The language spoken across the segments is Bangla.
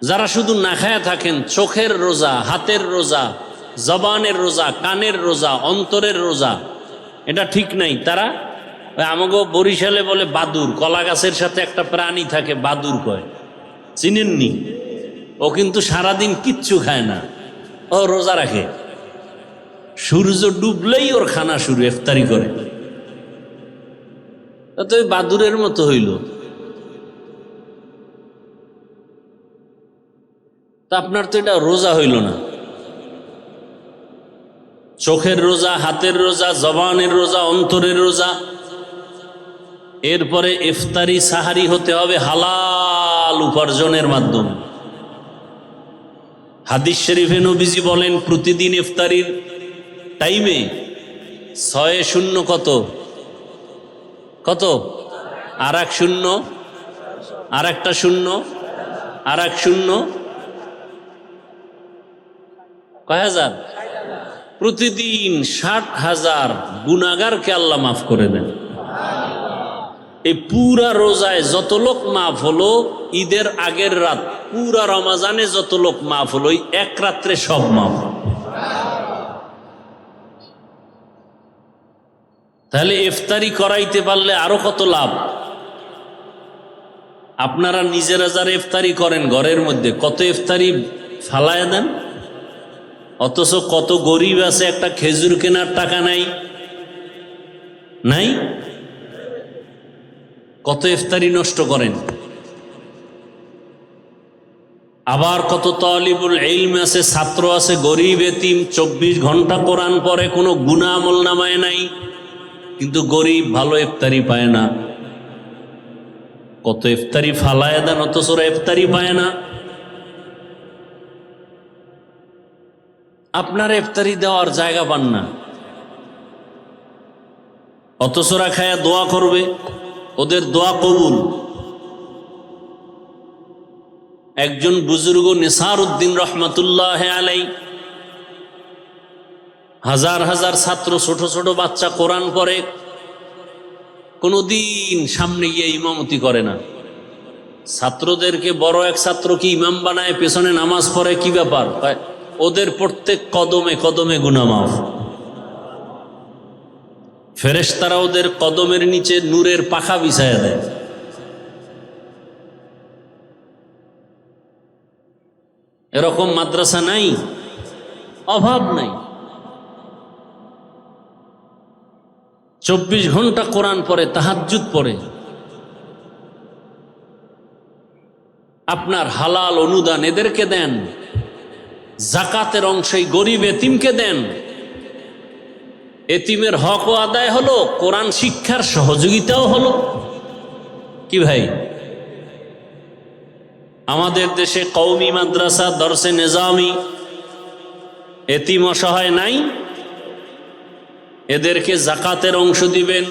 যারা শুধু না খায়া থাকেন, চোখের রোজা, হাতের রোজা, জবানের রোজা, কানের রোজা, অন্তরের রোজা, এটা ঠিক নাই। তারা আমাকে বরিশালে বলে বাদুর, কলা গাছের সাথে একটা প্রাণী থাকে বাদুর কয়, চিনেননি? ও কিন্তু সারাদিন কিচ্ছু খায় না, ও রোজা রাখে। সূর্য ডুবলেই ওর খানা শুরু, ইফতারি করে। তো বাদুরের মতো হইল। তা আপনার তো এটা রোজা হইল না। চোখের রোজা, হাতের রোজা, জবানের রোজা, অন্তরের রোজা। এরপরে ইফতারি সাহারি হতে হবে হালাল উপার্জনের মাধ্যমে। হাদিস শরীফে নবীজি বলেন, প্রতিদিন ইফতারির টাইমে 6 কত কত, আর এক শূন্য, আর একটা শূন্য, আর এক শূন্য, কয় হাজার? প্রতিদিন 60,000 গুনাহগারকে আল্লাহ মাফ করে দেন। এই পুরা রোজায় যত লোক মাফ হলো, ঈদের আগের রাত পুরা রমাজানে যত লোক মাফ হলো, এক রাত্রে সব মাফ। তাহলে ইফতারি করাইতে পারলে আরো কত লাভ। আপনারা নিজেরা যারা ইফতারি করেন ঘরের মধ্যে, কত ইফতারি ফালায় দেন, অথচ কত গরিব আছে একটা খেজুর কেনার টাকা নাই, নাই? কত ইফতারি নষ্ট করেন। আবার কত তালিবুল ইলম আছে, ছাত্র আছে, গরিব এতিম, 24 ঘন্টা কোরআন পড়ে, কোনো গুনাহ আমল নামায় নাই, কিন্তু গরিব, ভালো ইফতারি পায় না। কত ইফতারি ফালায় দেন, অথচ ওরা ইফতারি পায় না। আপনার ইফতারি দেওয়ার জায়গা পান না, অথচ ওরা খায়া দোয়া করবে, ওদের দোয়া কবুল। একজন বুজুর্গ নিসার উদ্দিন রহমাতুল্লাহ আলাই, হাজার হাজার ছাত্র, ছোট ছোট বাচ্চা কোরআন পড়ে, কোনদিন সামনে গিয়ে ইমামতি করে না। ছাত্রদেরকে বড় এক ছাত্রকে ইমাম বানায়, পেছনে নামাজ পড়ে, কি ব্যাপার? ওদের প্রত্যেক কদমে কদমে গুনাহ মাফ। ফেরেশতারা ওদের কদমের নিচে নূরের পাখা বিছায়া দেয়। এরকম মাদ্রাসা নাই, অভাব নাই। 24 ঘন্টা কোরআন পড়ে, তাহাজ্জুদ পড়ে। আপনার হালাল অনুদান এদেরকে দেন, জাকাতের অংশই গরিব এতিমকে দেন। এতিমের হকও আদায় হলো, কোরআন শিক্ষার সহযোগিতাও হলো। কি ভাই, আমাদের দেশে কওমি মাদ্রাসা, দরসে নিজামি, এতিম অসহায় নাই, এদেরকে জাকাতের অংশ দিবেন।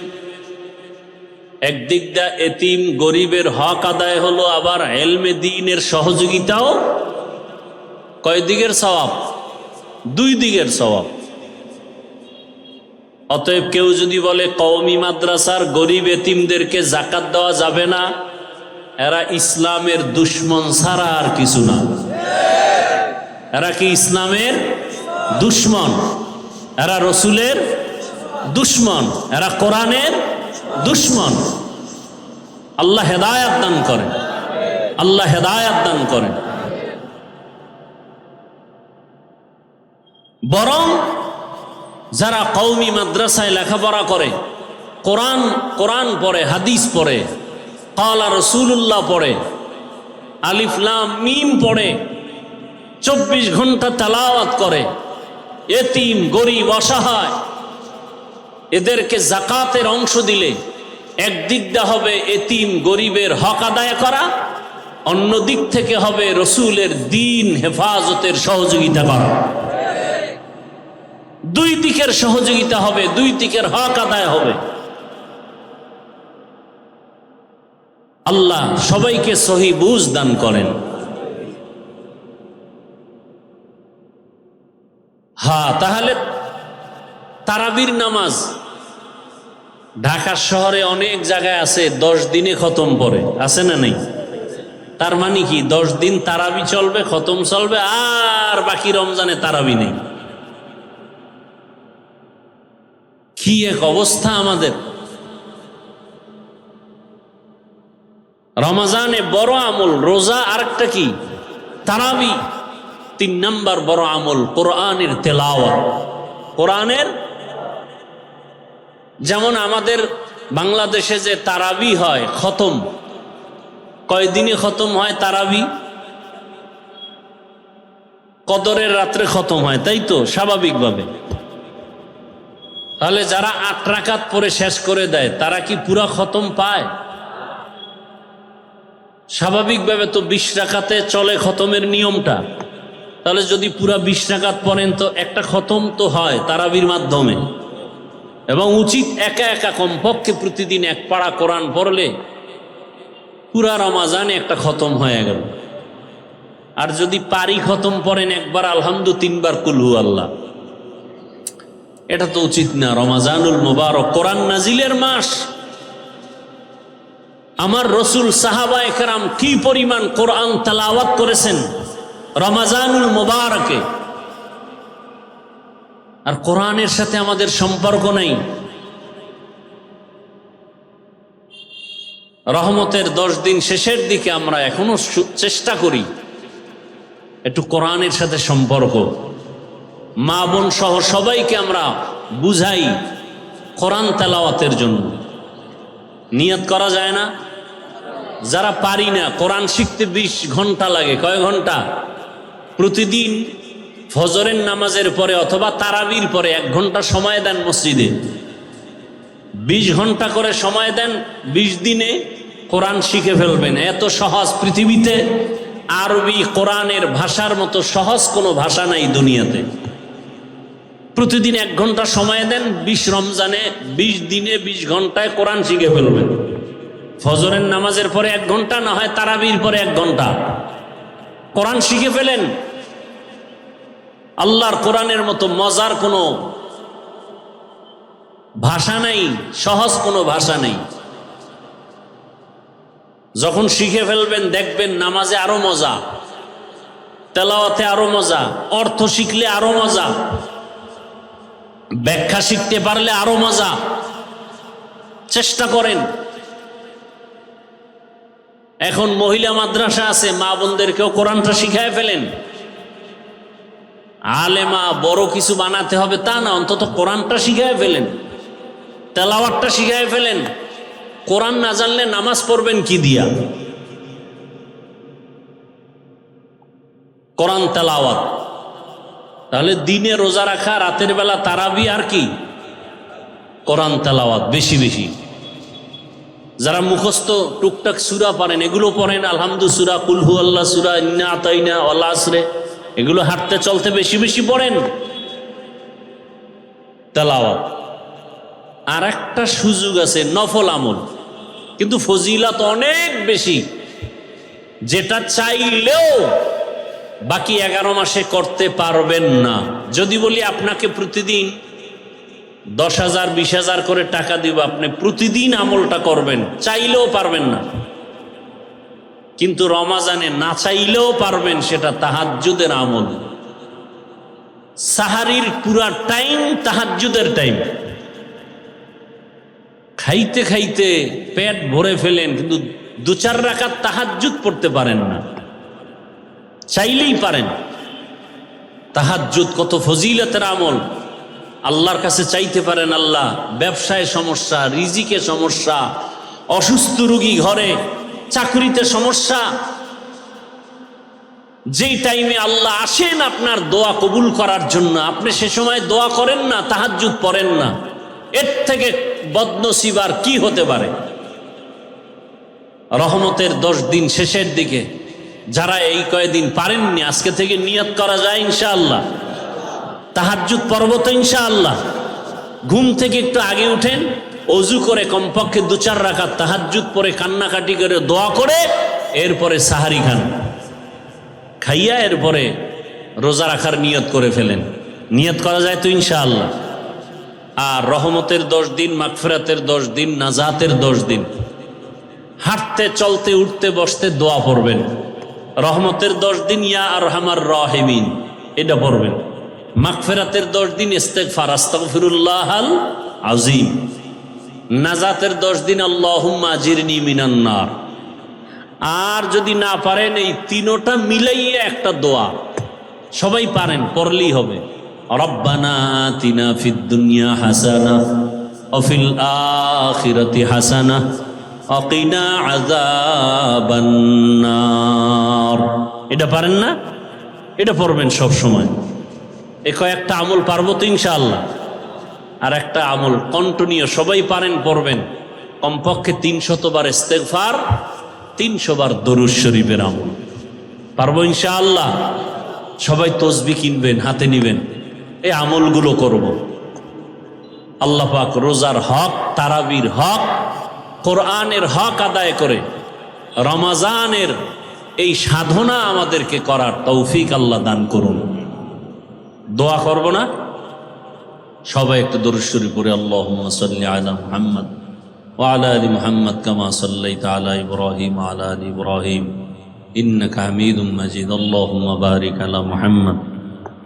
একদিক দা এতিম গরিবের হক আদায় হলো, আবার ইলমে দ্বীনের সহযোগিতাও। কয় দিকের সওয়াব? 2 দিকের সওয়াব। অতএব কেউ যদি বলে কওমি মাদ্রাসার গরিব এতিমদেরকে জাকাত দেওয়া যাবে না, এরা ইসলামের দুশ্মন ছাড়া আর কিছু না। এরা কি ইসলামের দুশ্মন? এরা রসুলের দুশ্মন, এরা কোরআনের দুশ্মন। আল্লাহ হেদায়াত দান করেন, আল্লাহ হেদায়াত দান করেন। বরং যারা কওমি মাদ্রাসায় লেখাপড়া করে, কোরআন পড়ে, হাদিস পড়ে, ক্বালা রাসূলুল্লাহ পড়ে, আলিফ লাম মিম পড়ে, 24 ঘন্টা তেলাওয়াত করে, এতিম গরিব অসহায়, এদেরকে জাকাতের অংশ দিলে একদিক দিয়ে হবে এতিম গরিবের হক আদায় করা, অন্য দিক থেকে হবে রসুলের দ্বীন হেফাজতের সহযোগিতা করা। 2 দিকের সহযোগিতা হবে, 2 দিকের হক আদায় হবে। আল্লাহ সবাইকে সহি বুঝ দান করেন। হ্যাঁ, তাহলে তারাবির নামাজ ঢাকা শহরে অনেক জায়গায় আছে, 10 দিনে খতম পড়ে, আছে না নেই? তার মানে কি 10 দিন তারাবি চলবে, খতম চলবে, আর বাকি রমজানে তারাবি নেই। কি এক অবস্থা আমাদের। রমজানে বড় আমল রোজা, আরেকটা কি তারাবি। 3 নাম্বার বড় আমল কোরআনের তেলাওয়াত। কোরআনের, যেমন আমাদের বাংলাদেশে যে তারাবি হয়, খতম, কয়দিনে খতম হয় তারাবি? কদরের রাত্রে খতম হয়, তাই তো, স্বাভাবিকভাবে। তাহলে যারা 8 রাকাত পরে শেষ করে দেয় তারা কি পুরা খতম পায়? স্বাভাবিকভাবে তো 20 রাকাতে চলে খতমের নিয়মটা। তাহলে যদি পুরা 20 রাকাত পড়েন তো একটা খতম তো হয় তারাবির মাধ্যমে। এবং উচিত একা একা কমপক্ষে প্রতিদিন 1 পারা কোরআন পড়লে পুরা রমাজানে একটা খতম হয়ে গেল। আর যদি পারি খতম পড়েন একবার আলহামদুলিল্লাহ, 3 বার কুল হু আল্লাহ। এটা তো উচিত না। রমাজানুল মুবারক, কোরআন নাজিলের মাস। আমার রসুল সাহাবায়ে কেরাম কি পরিমাণ কোরআন তেলাওয়াত করেছেন রমাজানুল মুবারকে। আর কোরআনের সাথে আমাদের সম্পর্ক নাই। রহমতের 10 দিন শেষের দিকে আমরা এখনো চেষ্টা করি একটু কোরআনের সাথে সম্পর্ক। মা বোন সহ সবাইকে আমরা বুঝাই কোরআন তেলাওয়াতের জন্য। নিয়ত করা যায় না? যারা পারি না, কোরআন শিখতে 20 ঘন্টা লাগে। কয় ঘন্টা? প্রতিদিন ফজরের নামাজের পরে অথবা তারাবির পরে 1 ঘন্টা সময় দেন মসজিদে। 20 ঘন্টা করে সময় দেন, 20 দিনে কোরআন শিখে ফেলবেন। এত সহজ পৃথিবীতে আরবি কোরআনের ভাষার মতো সহজ কোনো ভাষা নাই দুনিয়াতে। প্রতিদিন 1 ঘন্টা সময় দেন, 20 রমজানে 20 দিনে 20 ঘন্টায় কোরআন শিখে ফেলবেন। ফজরের নামাজের পরে 1 ঘন্টা, না হয় তারাবির পরে 1 ঘন্টা কোরআন শিখে ফেলেন। আল্লাহর কোরআনের মতো মজার কোনো ভাষা নাই, সহজ কোনো ভাষা নেই। যখন শিখে ফেলবেন দেখবেন নামাজে আরো মজা, তেলাওয়াতে আরো মজা, অর্থ শিখলে আরো মজা, ব্যাখ্যা শিখতে পারলে আরো মজা। চেষ্টা করেন। এখন মহিলা মাদ্রাসা আছে, মা বোনদেরকেও কোরআনটা শিখায় ফেলেন। আলেমা বড় কিছু বানাতে হবে তা না, অন্তত কোরআনটা শিখায় ফেলেন, তেলাওয়াতটা শিখায় ফেলেন। কোরআন না জানলে নামাজ পড়বেন কি দিয়া? কোরআন তেলাওয়াত। তাহলে দিনে রোজা রাখা, রাতের বেলা তারাবি, আর কি? কোরআন তেলাওয়াত বেশি বেশি। যারা মুখস্থ টুকটাক সূরা পারেন এগুলো পড়েন, আলহামদুলিল্লাহ সূরা, কুল হু আল্লাহ সূরা, ইন্না আতাইনা, ওয়াল আসরে, এগুলো হাঁটতে চলতে বেশি বেশি পড়েন তেলাওয়াত। আর একটা সুযোগ আছে নফল আমল, কিন্তু ফজিলত অনেক বেশি, যেটা চাইলেও বাকি 11 মাসে করতে পারবেন না। যদি বলি আপনাকে প্রতিদিন 10,000 20,000 করে টাকা দিব, আপনি প্রতিদিন আমলটা করবেন, চাইলেও পারবেন না। কিন্তু রমাজানে না চাইলেও পারবেন, সেটা তাহাজ্জুদের আমল। সাহারির পুরা টাইম তাহাজ্জুদের টাইম। খাইতে খাইতে পেট ভরে ফেলেন, কিন্তু 2-4 রাকাত তাহাজ্জুদ পড়তে পারেন না, চাইলেই পারেন। তাহাজ্জুদ কত ফজিলতের আমল। আল্লাহর কাছে চাইতে পারেন, আল্লাহ ব্যবসায় সমস্যা, রিজিকে সমস্যা, অসুস্থ রোগী ঘরে, চাকরিতে সমস্যা, যেই টাইমে আল্লাহ আসেন আপনার দোয়া কবুল করার জন্য, আপনি সে সময় দোয়া করেন না, তাহাজ্জুদ পড়েন না, এর থেকে বদনসিব আর কি হতে পারে? রহমতের 10 দিন শেষের দিকে যারা এই কয়েকদিন পারেননি, আজকে থেকে নিয়ত করা যায় ইনশাআল্লাহ তাহাজ্জুদ পড়ব তো ইনশাআল্লাহ। ঘুম থেকে একটু আগে উঠেন, অজু করে কমপক্ষে 2-4 রাকাত তাহাজ্জুদ পরে কান্নাকাটি করে দোয়া করে এরপরে সাহারি খান, খাইয়া এরপরে রোজা রাখার নিয়ত করে ফেলেন। নিয়ত করা যায় তো ইনশাআল্লাহ। আর রহমতের 10 দিন, মাগফিরাতের 10 দিন, নাজাতের 10 দিন, হাঁটতে চলতে উঠতে বসতে দোয়া পড়বেন। রহমতের 10 দিন ইয়া আরহামার রাহিমিন এটা পড়বেন। মাগফিরাতের 10 দিন ইস্তেগফার আস্তাগফিরুল্লাহাল আযীম। নাজাতের 10 দিন আল্লাহুম্মা আজিরনি মিনান নার। আর যদি না পারেন এই তিনোটা মিলাইয়া একটা দোয়া সবাই পারেন, পড়লেই হবে। রব্বানা আতিনা ফিদ দুনিয়া হাসানাহ ওয়া ফিল আখিরাতি হাসানাহ ওয়া কিনা আযাবান নার। এটা পারেন না? এটা পড়বেন সব সময়। এ কয়েকটা আমল পারবো তো ইনশাআল্লাহ। আর একটা আমল কন্টিনিউ সবাই পারেন পড়বেন, কমপক্ষে 300 বার ইস্তেগফার, 300 বার দরুদ শরীফের আমল পারবো ইনশাআল্লাহ। সবাই তসবিহ কিনবেন, হাতে নিবেন, এই আমলগুলো করব। আল্লাহ পাক রোজার হক, তারাবির হক, কোরআনের হক আদায় করে রমাজানের এই সাধনা আমাদেরকে করার তৌফিক আল্লাহ দান করুন। দোয়া করব না? সবাই একটু দরুদ শরীফ পড়ে আল্লাহুম্মা সাল্লি আলা মুহাম্মদ ওয়া আলা আলি মুহাম্মদ কামা সাল্লাইতা আলা ইব্রাহিম ওয়া আলা আলি ইব্রাহিম ইন্নাকা হামিদুম মাজিদ। আল্লাহুম্মা বারিক আলা মুহাম্মদ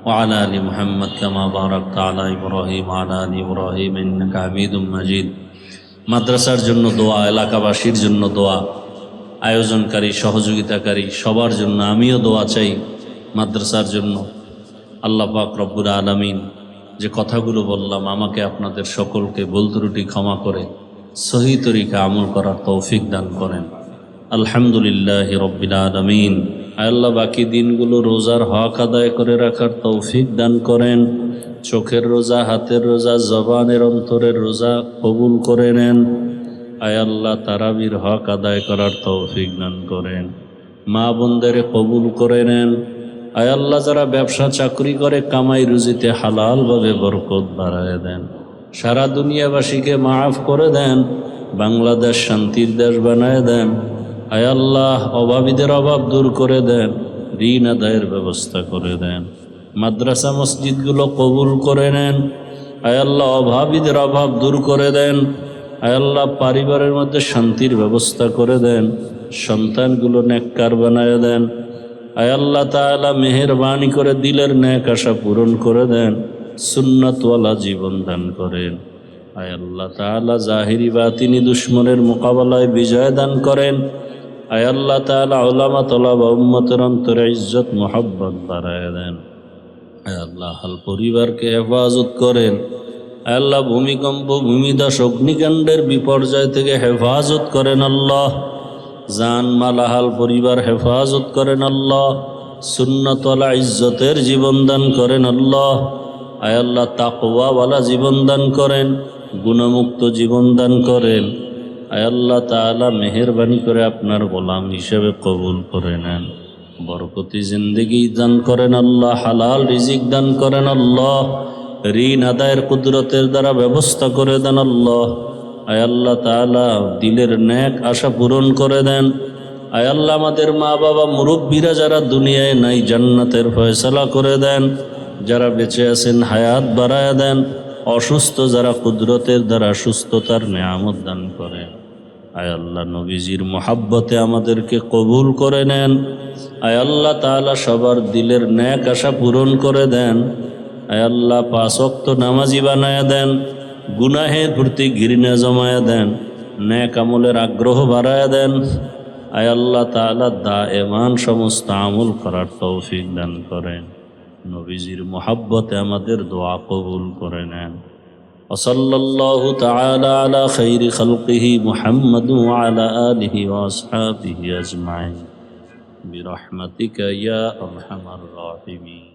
ওয়া আলা আলি মুহাম্মদ কামা বারাকতা আলা ইব্রাহিম ওয়া আলা আলি ইব্রাহিম ইন্নাকা হামিদুম মাজিদ। মাদ্রাসার জন্য দোয়া, এলাকাবাসীর জন্য দোয়া, আয়োজনকারী সহযোগিতাকারী সবার জন্য আমিও দোয়া চাই মাদ্রাসার জন্য। আল্লাহ পাক রব্বুল আলামিন যে কথাগুলো বললাম আমাকে আপনাদের সকলকে ভুল ত্রুটি ক্ষমা করে সহি তরিকা আমল করার তৌফিক দান করেন। আলহামদুলিল্লাহ রব্বিল আলামিন। আল্লাহ বাকি দিনগুলো রোজার হক আদায় করে রাখার তৌফিক দান করেন। চোখের রোজা, হাতের রোজা, জবানের অন্তরের রোজা কবুল করে নেন। আয় আল্লাহ তারাবির হক আদায় করার তৌফিক দান করেন। মা বোনদের কবুল করে নেন। আয় আল্লাহ যারা ব্যবসা চাকরি করে কামাই রুজিতে হালালভাবে বরকত বাড়ায় দেন। সারা দুনিয়াবাসীকে মাফ করে দেন। বাংলাদেশ শান্তির দেশ বানায় দেন। আয় আল্লাহ অভাবীদের অভাব দূর করে দেন। ঋণ আদায়ের ব্যবস্থা করে দেন। মাদ্রাসা মসজিদগুলো কবুল করে নেন। আয় আল্লাহ অভাবীদের অভাব দূর করে দেন। আয় আল্লাহ পরিবারের মধ্যে শান্তির ব্যবস্থা করে দেন। সন্তানগুলো নেককার বানায় দেন। আয় আল্লাহ তাআলা মেহেরবানি করে দিলের নেক আশা পূরণ করে দেন। সুন্নাতওয়ালা জীবন দান করেন। আয় আল্লাহ তাআলা জাহিরি বাতিনি দুশ্মনের মোকাবেলায় বিজয় দান করেন। আয় আল্লাহ তাআলা উলামা তলাবা উম্মতের অন্তরে ইজ্জত মুহাব্বত বাড়ায় দেন। আয় আল্লাহ হাল পরিবারকে হেফাজত করেন। আয় আল্লাহ ভূমিকম্প, ভূমিধস, অগ্নিকাণ্ডের বিপর্যয় থেকে হেফাজত করেন আল্লাহ। জান মালাহাল পরিবার হেফাজত করেন আল্লাহ। সুন্নাতওয়ালা ইজ্জতের জীবন দান করেন আল্লাহ। আয় আল্লাহ তাকওয়াওয়ালা জীবন দান করেন। গুণমুক্ত জীবন দান করেন। আয় আল্লাহ তাআলা মেহেরবানি করে আপনার গোলাম হিসেবে কবুল করে নেন। বরকতি জিন্দেগি দান করেন আল্লাহ। হালাল রিজিক দান করেন আল্লাহ। ঋণ আদায়ের কুদরতের দ্বারা ব্যবস্থা করে দেন আল্লাহ। আয় আল্লাহ তাআলা দিলের নেক আশা পূরণ করে দেন। আয় আল্লাহ আমাদের মা বাবা মুরব্বীরা যারা দুনিয়ায় নাই জান্নাতের ফয়সালা করে দেন। যারা বেঁচে আছেন হায়াত বাড়ায় দেন। অসুস্থ যারা কুদরতের দ্বারা সুস্থতার নেয়ামত দান করেন। আয় আল্লাহ নবীজির মোহাব্বতে আমাদেরকে কবুল করে নেন। আয় আল্লাহ তাআলা সবার দিলের নেক আশা পূরণ করে দেন। আয় আল্লাহ 5 ওয়াক্ত নামাজি বানায় দেন। গুনাহের প্রতি ঘৃণা জমায়া দেন। নেক আমলের আগ্রহ বাড়ায় দেন। আয় আল্লাহ তাআলা দায়েমান সমস্ত আমল করার তৌফিক দান করেন। নবীজির মোহাব্বতে আমাদের দোয়া কবুল করে নেন। ওয়াসাল্লাল্লাহু তাআলা আলা খাইরি খালকিহি মুহাম্মাদ ওয়া আলা আলিহি ওয়া আসহাবিহি আজমাইন বিরহমাতিকা ইয়া আরহামার রাহিমিন।